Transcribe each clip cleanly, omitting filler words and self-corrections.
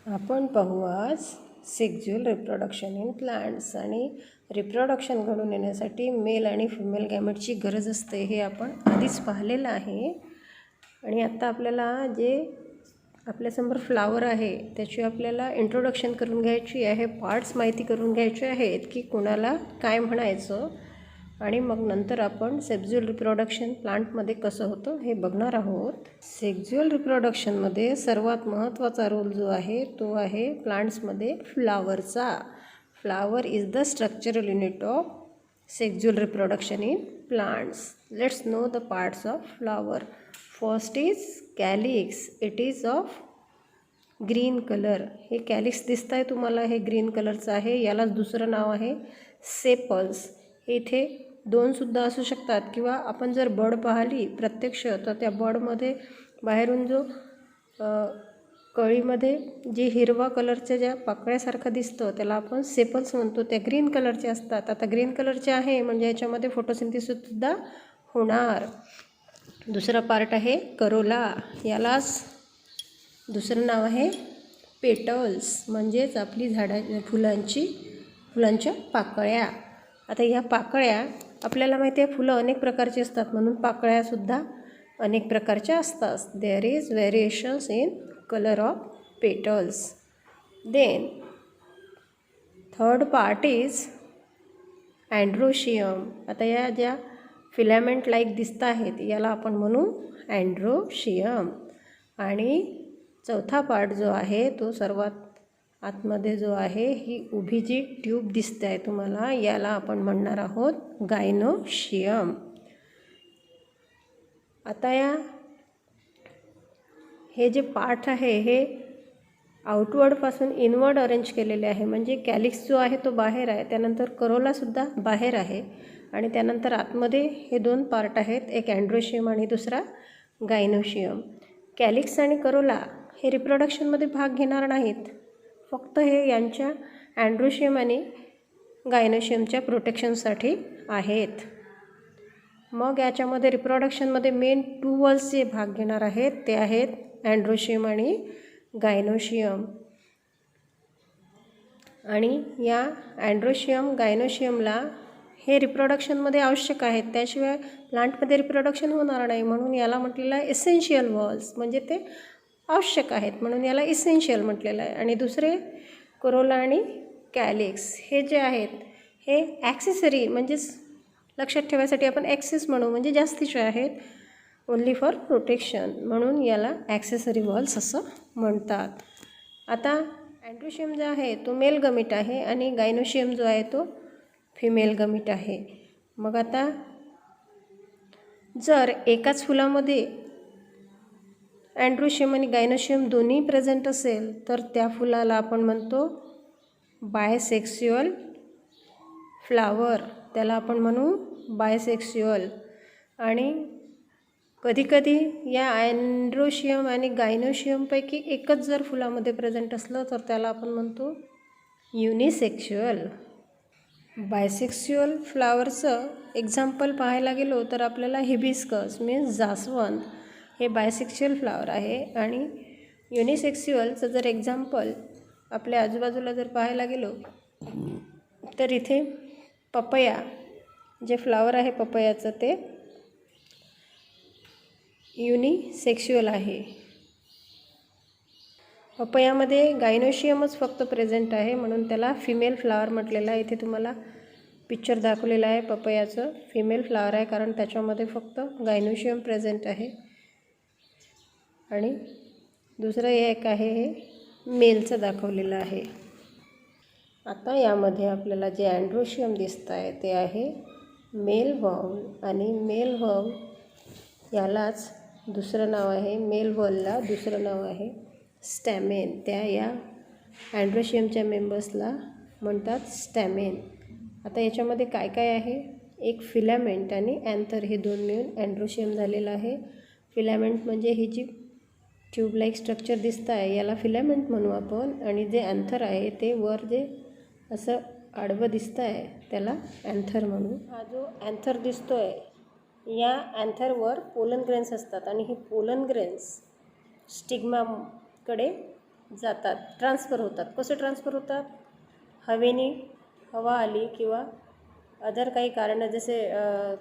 आपण पाहू आज सेक्झुअल रिप्रोडक्शन इन प्लांट्स. आणि रिप्रोडक्शन घडून येण्यासाठी मेल आणि फिमेल गॅमेटची गरज असते हे आपण आधीच पाहिलेलं आहे. आणि आत्ता आपल्याला जे आपल्यासमोर फ्लावर आहे त्याची आपल्याला इंट्रोडक्शन करून घ्यायची आहे, पार्ट्स माहिती करून घ्यायचे आहेत की कोणाला काय म्हणायचं, आणि मग नंतर आपण सेक्झुअल रिप्रोडक्शन प्लांटमध्ये कसं होतं हे बघणार आहोत. सेक्झुअल रिप्रोडक्शनमध्ये सर्वात महत्त्वाचा रोल जो आहे तो आहे प्लांट्समध्ये फ्लावरचा. Flower is the structural unit of sexual reproduction in plants. Let's know the parts of flower. First is calyx. It is of green colour. हे कॅलिक्स दिसत आहे तुम्हाला, हे ग्रीन कलरचं आहे. यालाच दुसरं नाव आहे सेपल्स. हे इथे दोनसुद्धा असू शकतात, किंवा आपण जर बड पाहिली प्रत्यक्ष तर त्या बडमध्ये बाहेरून जो कळीमध्ये जे हिरवा कलरच्या ज्या पाकळ्यासारखं दिसतं त्याला आपण सेपल्स म्हणतो. त्या ग्रीन कलरचे असतात. आता ग्रीन कलरचे आहे म्हणजे याच्यामध्ये फोटोसिंथेसिससुद्धा होणार. दुसरा पार्ट आहे करोला. यालाच दुसरं नाव आहे पेटल्स, म्हणजेच आपली फुलांच्या पाकळ्या. आता ह्या पाकळ्या आपल्याला माहिती आहे फुलं अनेक प्रकारची असतात, म्हणून पाकळ्यासुद्धा अनेक प्रकारच्या असतात. There is variations in colour of petals. Then third part is androecium. आता या ज्या फिलामेंट लाईक दिसत आहेत याला आपण म्हणू अँड्रोशियम. आणि चौथा पार्ट जो आहे तो सर्वात आतमध्ये जो आहे, ही उभी जी ट्यूब दिसते आहे तुम्हाला, याला आपण म्हणणार आहोत गायनोशियम. आता हे जे पार्ट आहे हे आउटवर्डपासून इनवर्ड अरेंज केलेले आहे. म्हणजे कॅलिक्स जो आहे तो बाहेर आहे, त्यानंतर करोलासुद्धा बाहेर आहे, आणि त्यानंतर आतमध्ये हे दोन पार्ट आहेत, एक अँड्रोशियम आणि दुसरा गायनोशियम. कॅलिक्स आणि करोला हे रिप्रोडक्शनमध्ये भाग घेणार नाहीत, फक्त हे यांच्या अँड्रोशियम आणि गायनोशियमच्या प्रोटेक्शनसाठी आहेत. मग याच्यामध्ये रिप्रोडक्शनमध्ये मेन 2 वॉल्स जे भाग घेणार आहेत ते आहेत अँड्रोशियम आणि गायनोशियम. आणि या अँड्रोशियम गायनोशियमला हे रिप्रोडक्शनमध्ये आवश्यक आहेत, त्याशिवाय प्लांटमध्ये रिप्रोडक्शन होणार नाही. म्हणून याला म्हटलेलं आहे एसेन्शियल वॉल्स, म्हणजे ते आवश्यक आहेत म्हणून याला इसेन्शियल म्हटलेलं आहे. आणि दुसरे करोला आणि कॅलिक्स हे जे आहेत हे ॲक्सेसरी, म्हणजेच लक्षात ठेवायसाठी आपण ॲक्सेस म्हणू, म्हणजे जास्तीचे आहेत, ओन्ली फॉर प्रोटेक्शन, म्हणून याला ॲक्सेसरी वॉल्स असं म्हणतात. आता अँड्रोशियम जो आहे तो मेल गमीट आहे आणि गायनोशियम जो आहे तो फिमेल गमीट आहे. मग आता जर एकाच फुलामध्ये अँड्रोशियम आणि गायनोशियम दोन्ही प्रेझेंट असेल तर त्या फुलाला आपण म्हणतो बायसेक्स्युअल फ्लावर. त्याला आपण म्हणू बायसेक्स्युअल. आणि कधीकधी या अँड्रोशियम आणि गायनोशियमपैकी एकच जर फुलामध्ये प्रेझेंट असलं तर त्याला आपण म्हणतो युनिसेक्शुअल. बायसेक्स्युअल फ्लावरचं एक्झाम्पल पाहायला गेलो तर आपल्याला हिबिस्कस मीन्स जास्वंद हे बायसेक्शुअल फ्लावर आहे. आणि युनिसेक्स्युअलचं जर एक्झाम्पल आपल्या आजूबाजूला जर पाहायला गेलो तर इथे पपया जे फ्लावर आहे पपयाचं ते युनिसेक्शुअल आहे. पपयामध्ये गायनोशियमच फक्त प्रेझेंट आहे म्हणून त्याला फिमेल फ्लावर म्हटलेलं आहे. इथे तुम्हाला पिक्चर दाखवलेलं आहे पपयाचं, फिमेल फ्लावर आहे कारण त्याच्यामध्ये फक्त गायनोशियम प्रेझेंट आहे. आणि दुसरं एक आहे हे मेलचं दाखवलेलं आहे. आता यामध्ये आपल्याला जे अँड्रोशियम दिसत आहे ते आहे मेल व्हर्म. आणि मेल व्हर्म यालाच दुसरं नाव आहे, मेल व्हर्मला दुसरं नाव आहे स्टॅमेन. त्या या अँड्रोशियमच्या मेंबर्सला म्हणतात स्टॅमेन. आता याच्यामध्ये काय काय आहे, एक फिलामेंट आणि अँथर हे दोन मिळून अँड्रोशियम झालेलं आहे. फिलामेंट म्हणजे ही जी ट्यूब लाईक स्ट्रक्चर दिसतं आहे याला फिलामेंट म्हणू आपण. आणि जे अँथर आहे ते वर जे असं आडवं दिसतं आहे त्याला अँथर म्हणू. हा जो अँथर दिसतो आहे या अँथरवर पोलन ग्रेन्स असतात आणि ही पोलन ग्रेन्स स्टिग्माकडे जातात, ट्रान्सफर होतात. कसे ट्रान्सफर होतात? हवेने, हवा आली किंवा अदर काही कारणं जसे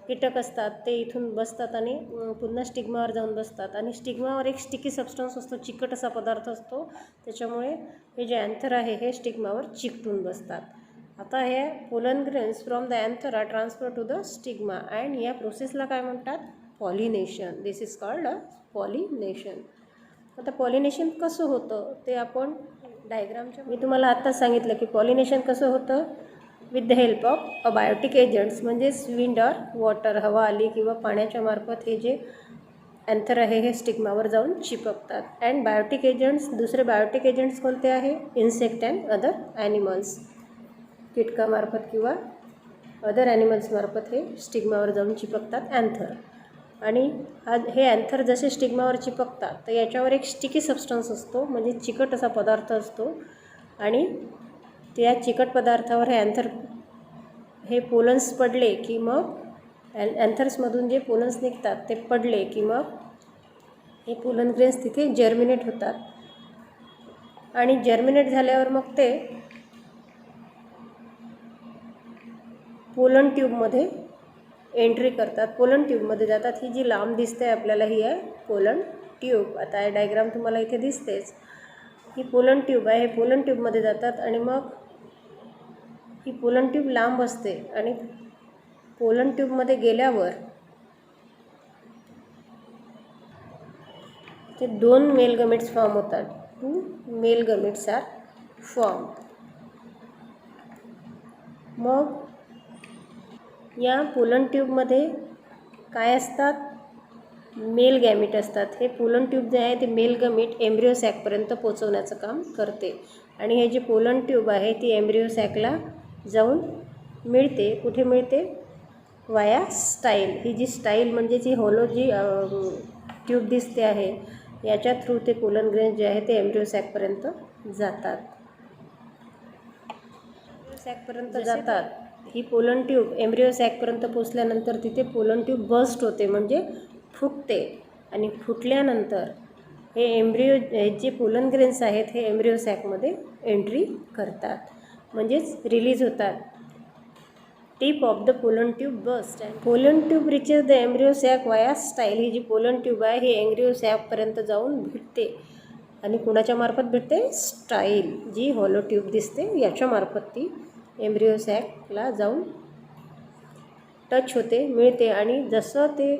कीटक असतात ते इथून बसतात आणि पुन्हा स्टिग्मावर जाऊन बसतात. आणि स्टिग्मावर एक स्टिकी सबस्टन्स असतो, चिकट असा पदार्थ असतो, त्याच्यामुळे हे जे अँथर आहे हे स्टिग्मावर चिकटून बसतात. आता हे pollen grains from the anther are transfer to the stigma and या प्रोसेसला काय म्हणतात? Pollination. This is called pollination. आता पॉलिनेशन कसं होतं ते आपण डायग्रामच्या मी तुम्हाला आत्ताच सांगितलं की पॉलिनेशन कसं होतं? With the help of abiotic agents, म्हणजेच विंड ऑर वॉटर, हवा आली किंवा पाण्याच्या मार्फत हे जे अँथर आहे हे स्टिग्मावर जाऊन चिपकतात. अँड बायोटिक एजंट्स, दुसरे बायोटिक एजंट्स कोणते आहे? इन्सेक्ट अँड अदर ॲनिमल्स, कीटकामार्फत किंवा अदर ॲनिमल्समार्फत हे स्टिग्मावर जाऊन चिपकतात अँथर. आणि हे अँथर जसे स्टिग्मावर चिपकतात तर याच्यावर एक स्टिकी सबस्टन्स असतो, म्हणजे चिकट असा पदार्थ असतो. आणि त्या चिकट पदार्थावर हे अँथर हे पोलन्स पडले की मग अँथर्समधून जे पोलन्स निघतात ते पडले की मग हे पोलन ग्रेन्स तिथे जर्मिनेट होतात. आणि जर्मिनेट झाल्यावर मग ते पोलन ट्यूबमध्ये एंट्री करतात, पोलन ट्यूबमध्ये जातात. ही जी लांब दिसते आपल्याला ही आहे पोलन ट्यूब. आता हे डायग्राम तुम्हाला इथे दिसतेच. ही पोलन ट्यूब आहे, हे पोलन ट्यूबमध्ये जातात आणि मग ही पोलन ट्यूब लांब असते आणि पोलन ट्यूबमध्ये गेल्यावर ते 2 मेल गमेट्स फॉर्म होतात. 2 मेल गमेट्स आर फॉर्म. मग या पोलन ट्यूबमध्ये काय असतात? मेल गॅमिट असतात. हे पोलन ट्यूब जे आहे ते मेल गमेट एम्ब्रिओ सॅकपर्यंत पोचवण्याचं काम करते. आणि हे जे पोलन ट्यूब आहे ती एम्ब्रिओ सॅकला जाऊन मिळते. कुठे मिळते? वाया स्टाईल. ही जी स्टाईल म्हणजे जी होलो जी ट्यूब दिसते आहे याच्या थ्रू ते पोलन ग्रेन्स जे आहे ते एम्ब्रिओ सॅकपर्यंत जातात. सॅकपर्यंत जातात. ही पोलन ट्यूब एम्ब्रिओ सॅकपर्यंत पोचल्यानंतर तिथे पोलन ट्यूब बस्ट होते, म्हणजे फुटते. आणि फुटल्यानंतर हे एम्ब्रिओ जे पोलन ग्रेन्स आहेत हे एम्ब्रिओ सॅकमध्ये एंट्री करतात, म्हणजेच रिलीज होतात. Tip of the pollen tube burst and pollen tube reaches the embryo sac via style. ही जी पोलन ट्यूब आहे ही एम्ब्रिओ सॅकपर्यंत जाऊन भेटते. आणि कुणाच्या मार्फत भेटते? स्टाईल, जी हॉलो ट्यूब दिसते याच्या मार्फत ती एम्ब्रिओ सॅकला जाऊन टच होते, मिळते. आणि जसं ते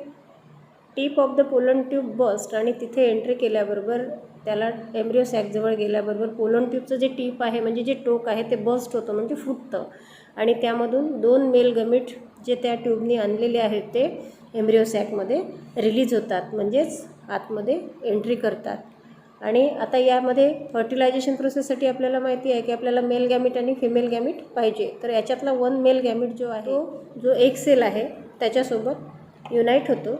tip of the pollen tube burst आणि तिथे एंट्री केल्याबरोबर त्याला एम्ब्रिओ सॅकजवळ गेल्याबरोबर पोलन ट्यूबचं जे टीप आहे म्हणजे जे टोक आहे ते बस्ट होतं, म्हणजे फुटतं. आणि त्यामधून 2 मेल गमेट जे त्या ट्यूबनी आणलेले आहेत ते एम्ब्रिओ सॅकमध्ये रिलीज होतात, म्हणजेच आतमध्ये एंट्री करतात. आणि आता यामध्ये फर्टिलायझेशन प्रोसेससाठी आपल्याला माहिती आहे की आपल्याला मेल गॅमिट आणि फिमेल गॅमिट पाहिजे. तर याच्यातला 1 मेल गॅमिट जो आहे जो एक सेल आहे त्याच्यासोबत युनाईट होतो.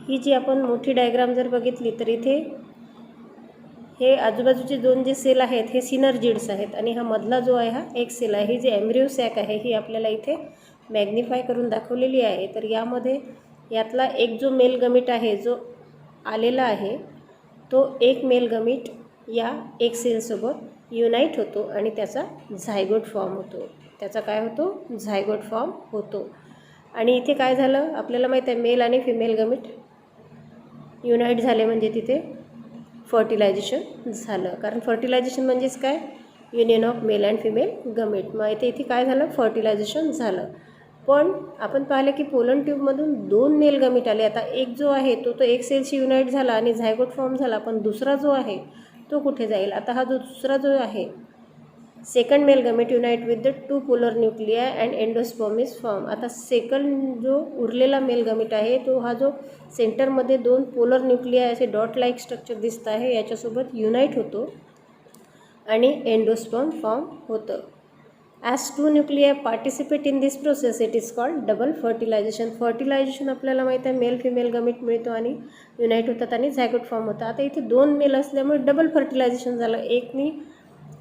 ही जी आपण मोठी डायग्राम जर बघितली तर इथे हे आजूबाजूचे 2 जे सेल आहेत हे सिनर्जिड्स आहेत. आणि हा मधला जो आहे हा एक सेल आहे. ही जी एम्ब्रिओ सॅक आहे ही आपल्याला इथे मॅग्निफाय करून दाखवलेली आहे. तर यामध्ये यातला एक जो मेल गमिट आहे जो आलेला आहे तो एक मेल गमिट या एक सेलसोबत युनाईट होतो आणि त्याचा झायगोट फॉर्म होतो. त्याचा काय होतो? झायगोट फॉर्म होतो. आणि इथे काय झालं आपल्याला माहीत आहे, मेल आणि फिमेल गमिट युनाईट झाले म्हणजे तिथे फर्टिलायझेशन झालं. कारण फर्टिलायझेशन म्हणजेच काय? Union of male and female gamete. मग इथे काय झालं? फर्टिलायझेशन झालं. पण आपण पाहिलं की पोलन ट्यूबमधून 2 मेल गमेट आले. आता एक जो आहे तो एक सेलशी युनाईट झाला आणि झायगोट फॉर्म झाला, पण दुसरा जो आहे तो कुठे जाईल? आता हा जो दुसरा जो आहे second male gamete unite with the 2 polar nuclei and endosperm is form. आता सेकंड जो उरलेला मेल गमेट आहे तो हा जो सेंटरमध्ये 2 पोलर न्यूक्लिया असे डॉट लाईक स्ट्रक्चर दिसत आहे याच्यासोबत युनाईट होतो आणि एंडोस्पर्म फॉर्म होतं. As 2 nuclei participate in this process it is called double fertilization. Fertilization आपल्याला माहीत आहे मेल फिमेल गमेट मिळतो आणि युनाईट होतात आणि झायगोट फॉर्म होतं. आता इथे 2 मेल असल्यामुळे डबल फर्टिलायझेशन झालं. एकनी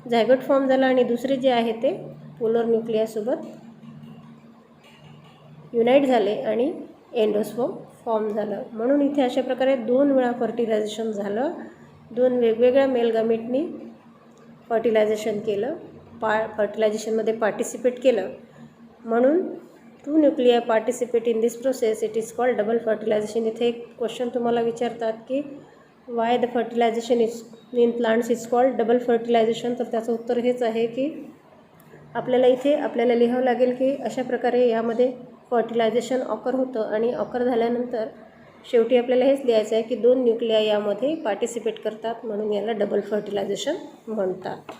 झायगोट फॉर्म झाला आणि दुसरे जे आहे ते पोलर न्यूक्लियासोबत युनाईट झाले आणि एंडोस्पर्म फॉर्म झालं. म्हणून इथे अशा प्रकारे 2 वेळा फर्टिलायझेशन झालं. दोन वेगवेगळ्या मेल गॅमेटनी फर्टिलायझेशन केलं, फर्टिलायझेशनमध्ये पार्टिसिपेट केलं, म्हणून 2 nuclei participate in this process, it is called double fertilization. इथे एक क्वेश्चन तुम्हाला विचारतात की why the fertilization is in plants is called double fertilization. तर त्याचं उत्तर हेच आहे की आपल्याला लिहावं लागेल की अशा प्रकारे यामध्ये फर्टिलायझेशन ऑकर होतं आणि ऑकर झाल्यानंतर शेवटी आपल्याला हेच लिहायचं आहे की 2 न्यूक्लियाय यामध्ये पार्टिसिपेट करतात, म्हणून याला डबल फर्टिलायझेशन म्हणतात.